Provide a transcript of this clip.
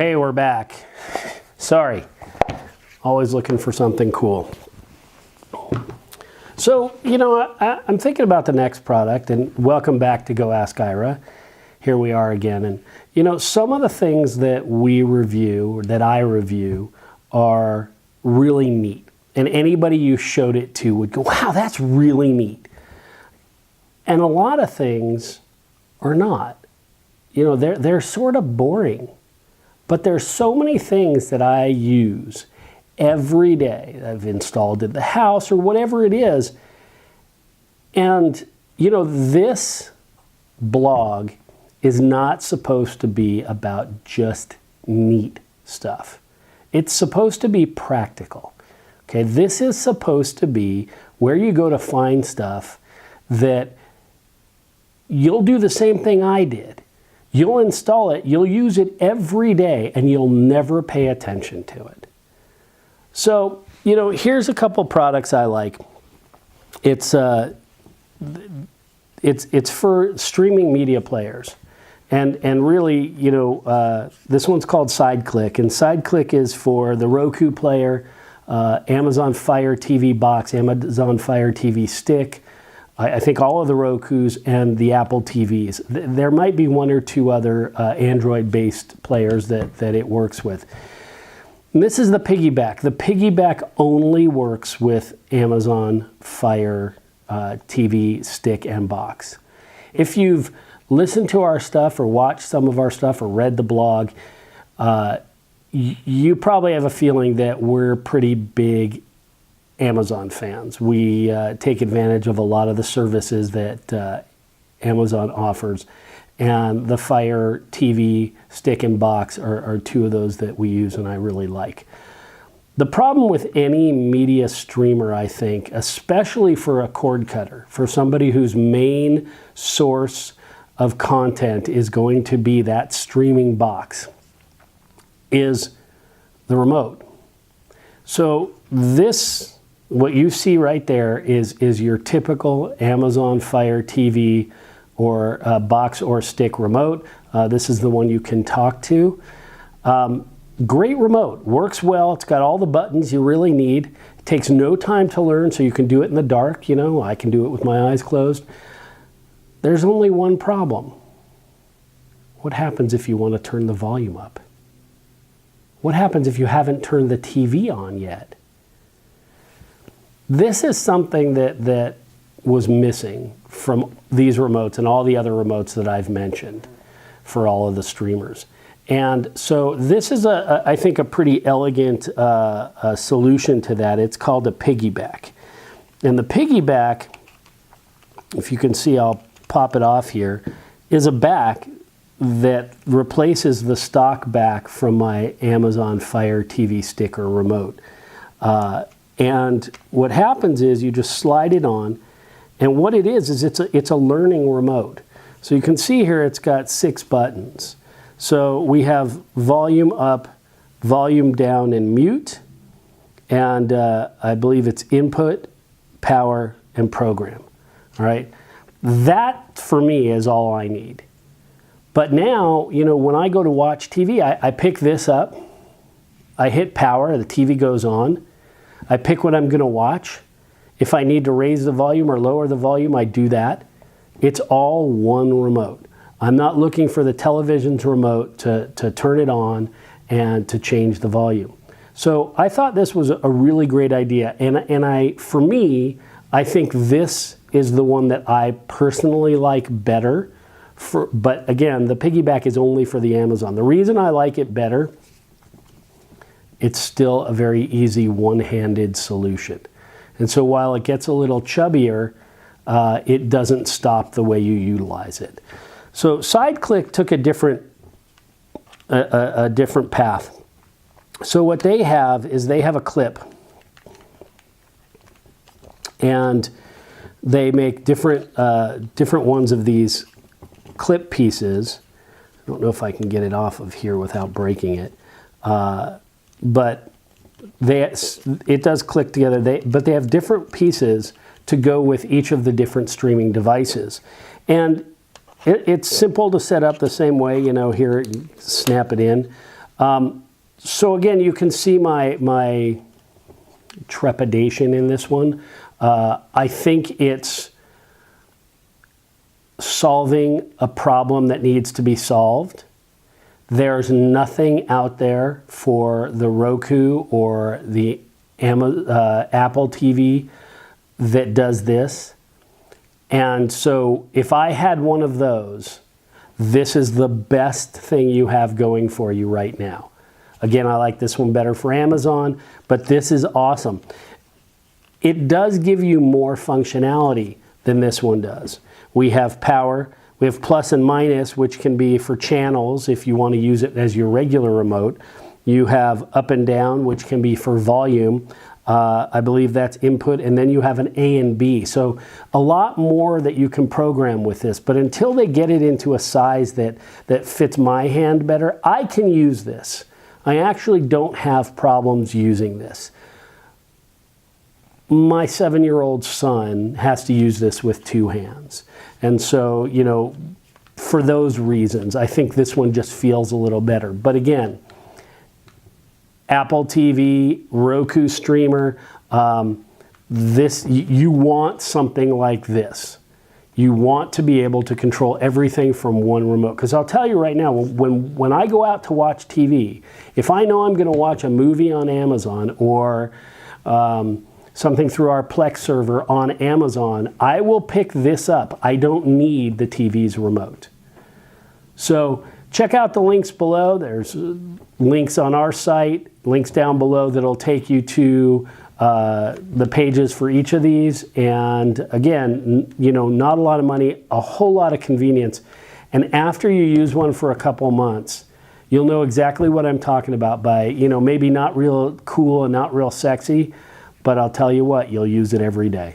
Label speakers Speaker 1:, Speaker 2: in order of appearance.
Speaker 1: hey, we're back. Sorry, always looking for something cool. So, you know, I'm thinking about the next product, and welcome back to Go Ask Ira. Here we are again. And, you know, some of the things that we review, or that I review, are really neat. And anybody you showed it to would go, wow, that's really neat. And a lot of things are not. You know, they're sort of boring. But there's so many things that I use every day. I've installed at the house or whatever it is. And, you know, this blog is not supposed to be about just neat stuff. It's supposed to be practical. Okay, this is supposed to be where you go to find stuff that you'll do the same thing I did. You'll install it, you'll use it every day, and you'll never pay attention to it. So, you know, here's a couple products I like. It's for streaming media players. And really, you know, this one's called Sideclick, and Sideclick is for the Roku player, Amazon Fire TV box, Amazon Fire TV stick, I think all of the Rokus and the Apple TVs. There might be one or two other Android-based players that it works with. And this is the Piggyback. The Piggyback only works with Amazon Fire TV stick and box. If you've listened to our stuff or watched some of our stuff or read the blog, you probably have a feeling that we're pretty big Amazon fans. We take advantage of a lot of the services that Amazon offers, and the Fire TV stick and box are two of those that we use and I really like. The problem with any media streamer, I think, especially for a cord cutter, for somebody whose main source of content is going to be that streaming box, is the remote. So this, what you see right there is your typical Amazon Fire TV or box or stick remote. This is the one you can talk to. Great remote, works well. It's got all the buttons you really need. It takes no time to learn, so you can do it in the dark. You know, I can do it with my eyes closed. There's only one problem. What happens if you want to turn the volume up? What happens if you haven't turned the TV on yet? This is something that was missing from these remotes and all the other remotes that I've mentioned for all of the streamers. And so this is, I think, a pretty elegant solution to that. It's called a Piggyback. And the Piggyback, if you can see, I'll pop it off here, is a back that replaces the stock back from my Amazon Fire TV stick or remote. And what happens is you just slide it on, and what it is it's a learning remote. So you can see here it's got 6 buttons. So we have volume up, volume down, and mute, and I believe it's input, power, and program. All right, that for me is all I need. But now, you know, when I go to watch TV, I pick this up, I hit power, the TV goes on, I pick what I'm going to watch. If I need to raise the volume or lower the volume, I do that. It's all one remote. I'm not looking for the television's remote to turn it on and to change the volume. So I thought this was a really great idea. And for me, I think this is the one that I personally like better. But again, the Piggyback is only for the Amazon. The reason I like it better, it's still a very easy one-handed solution. And so while it gets a little chubbier, it doesn't stop the way you utilize it. So Sideclick took a different path. So what they have is they have a clip, and they make different ones of these clip pieces. I don't know if I can get it off of here without breaking it, but it does click together. But they have different pieces to go with each of the different streaming devices, and it's simple to set up the same way. You know, here, snap it in. So again, you can see my trepidation in this one. I think it's solving a problem that needs to be solved. There's nothing out there for the Roku or the Apple TV that does this. And so if I had one of those, this is the best thing you have going for you right now. Again, I like this one better for Amazon, but this is awesome. It does give you more functionality than this one does. We have power, we have plus and minus, which can be for channels if you want to use it as your regular remote. You have up and down, which can be for volume. I believe that's input, and then you have an A and B. So a lot more that you can program with this, but until they get it into a size that fits my hand better, I can use this. I actually don't have problems using this. My 7-year-old son has to use this with 2 hands. And so, you know, for those reasons, I think this one just feels a little better. But again, Apple TV, Roku streamer, you want something like this. You want to be able to control everything from one remote. Because I'll tell you right now, when I go out to watch TV, if I know I'm going to watch a movie on Amazon or something through our Plex server on Amazon, I will pick this up. I don't need the TV's remote. So check out the links below. There's links on our site, links down below that'll take you to the pages for each of these. And again, you know, not a lot of money, a whole lot of convenience. And after you use one for a couple months, you'll know exactly what I'm talking about by, you know, maybe not real cool and not real sexy, but I'll tell you what, you'll use it every day.